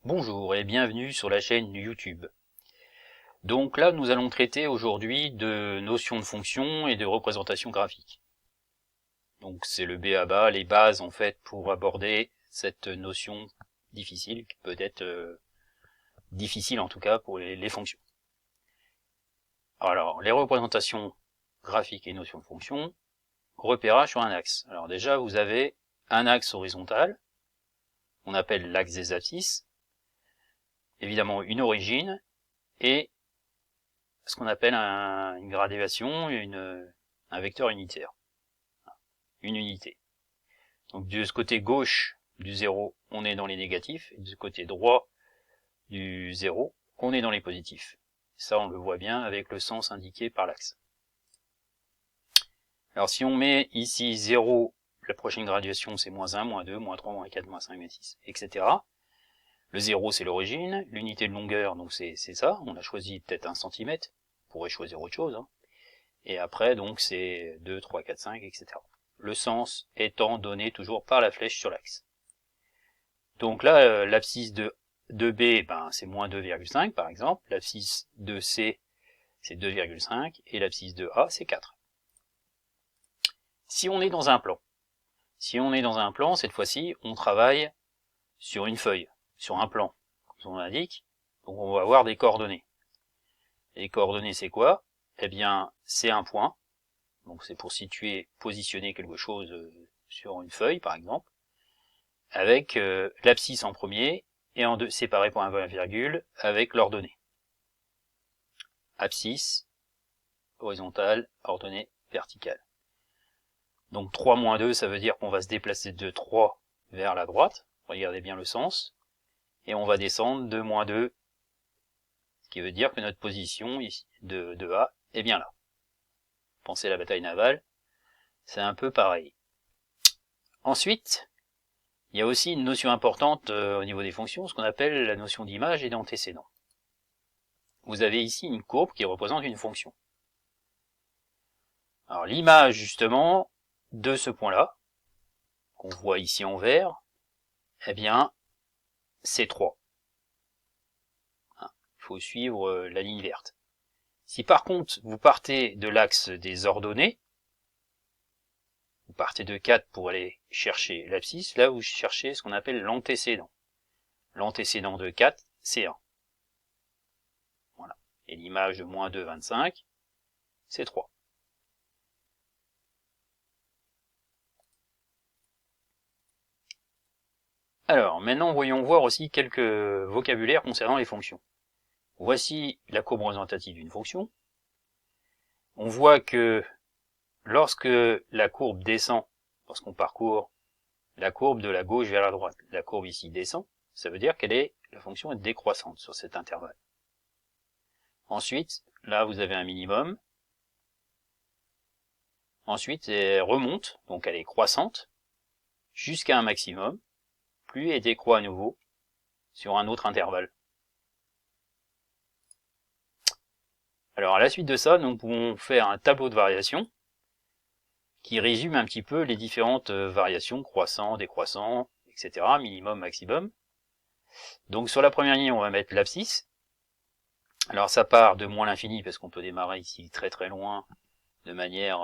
Bonjour et bienvenue sur la chaîne YouTube. Donc là, nous allons traiter aujourd'hui de notions de fonction et de représentation graphique. Donc c'est le b.a.-ba, les bases en fait pour aborder cette notion difficile, qui peut être difficile en tout cas pour les fonctions. Alors les représentations graphiques et notions de fonction, repérage sur un axe. Alors déjà vous avez un axe horizontal, on appelle l'axe des abscisses, évidemment une origine, et ce qu'on appelle une graduation, un vecteur unitaire, une unité. Donc de ce côté gauche du 0, on est dans les négatifs, et du côté droit du 0, on est dans les positifs. Ça, on le voit bien avec le sens indiqué par l'axe. Alors si on met ici 0, la prochaine graduation c'est -1, -2, -3, -4, -5, -6, etc. Le 0 c'est l'origine, l'unité de longueur, donc c'est ça, on a choisi peut-être 1 cm, on pourrait choisir autre chose, hein. Et après donc c'est 2, 3, 4, 5, etc. Le sens étant donné toujours par la flèche sur l'axe. Donc là, l'abscisse de B, c'est moins 2,5 par exemple, l'abscisse de C c'est 2,5 et l'abscisse de A c'est 4. Si on est dans un plan, cette fois-ci, on travaille sur une feuille, sur un plan, comme son nom l'indique, donc on va avoir des coordonnées. Les coordonnées c'est quoi? Eh bien, c'est un point, donc c'est pour situer, positionner quelque chose sur une feuille par exemple, avec l'abscisse en premier, et en deux, séparé par un virgule, avec l'ordonnée. Abscisse, horizontale, ordonnée, verticale. Donc 3 moins 2, ça veut dire qu'on va se déplacer de 3 vers la droite, regardez bien le sens, et on va descendre de moins 2, ce qui veut dire que notre position ici, de A est bien là. Pensez à la bataille navale, c'est un peu pareil. Ensuite, il y a aussi une notion importante au niveau des fonctions, ce qu'on appelle la notion d'image et d'antécédent. Vous avez ici une courbe qui représente une fonction. Alors l'image justement de ce point-là, qu'on voit ici en vert, eh bien c'est 3. Il faut suivre la ligne verte. Si par contre vous partez de l'axe des ordonnées, vous partez de 4 pour aller chercher l'abscisse, là vous cherchez ce qu'on appelle l'antécédent. L'antécédent de 4, c'est 1. Voilà. Et l'image de moins 2, 25, c'est 3. Alors, maintenant, voyons voir aussi quelques vocabulaires concernant les fonctions. Voici la courbe représentative d'une fonction. On voit que lorsque la courbe descend, lorsqu'on parcourt la courbe de la gauche vers la droite, la courbe ici descend, ça veut dire la fonction est décroissante sur cet intervalle. Ensuite, là vous avez un minimum. Ensuite, elle remonte, donc elle est croissante, jusqu'à un maximum, puis elle décroît à nouveau sur un autre intervalle. Alors à la suite de ça, nous pouvons faire un tableau de variation qui résume un petit peu les différentes variations, croissant, décroissant, etc., minimum, maximum. Donc sur la première ligne, on va mettre l'abscisse. Alors ça part de moins l'infini, parce qu'on peut démarrer ici très très loin, de manière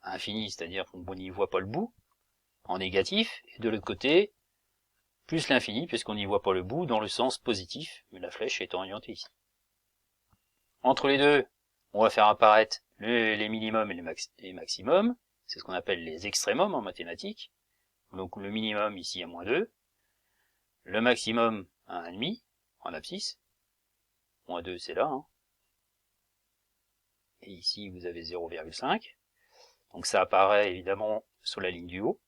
infinie, c'est-à-dire qu'on n'y voit pas le bout, en négatif, et de l'autre côté, plus l'infini, puisqu'on n'y voit pas le bout, dans le sens positif, mais la flèche est orientée ici. Entre les deux, on va faire apparaître les minimums et les maximums, c'est ce qu'on appelle les extrémums en mathématiques. Donc le minimum ici à moins 2, le maximum à 1,5 en abscisse, moins 2 c'est là, hein. Et ici vous avez 0,5, donc ça apparaît évidemment sur la ligne du haut.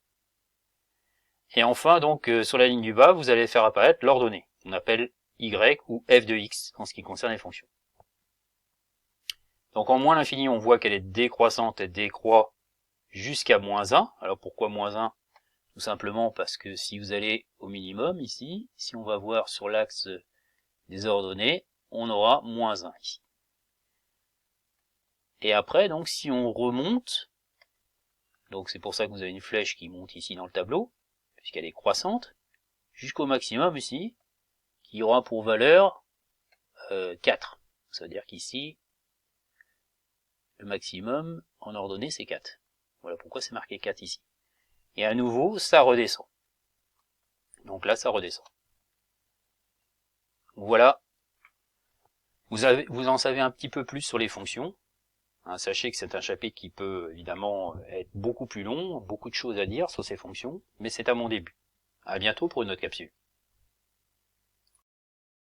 Et enfin donc sur la ligne du bas, vous allez faire apparaître l'ordonnée, qu'on appelle y ou f de x en ce qui concerne les fonctions. Donc en moins l'infini, on voit qu'elle est décroissante, elle décroît jusqu'à moins 1. Alors pourquoi moins 1? Tout simplement parce que si vous allez au minimum ici, si on va voir sur l'axe des ordonnées, on aura moins 1 ici. Et après, donc si on remonte, donc c'est pour ça que vous avez une flèche qui monte ici dans le tableau, puisqu'elle est croissante, jusqu'au maximum ici, qui aura pour valeur 4. Ça veut dire qu'ici, le maximum en ordonnée c'est 4. Voilà pourquoi c'est marqué 4 ici. Et à nouveau, ça redescend. Donc là, ça redescend. Voilà. Vous en savez un petit peu plus sur les fonctions. Sachez que c'est un chapitre qui peut évidemment être beaucoup plus long, beaucoup de choses à dire sur ces fonctions, mais c'est à mon début. À bientôt pour une autre capsule.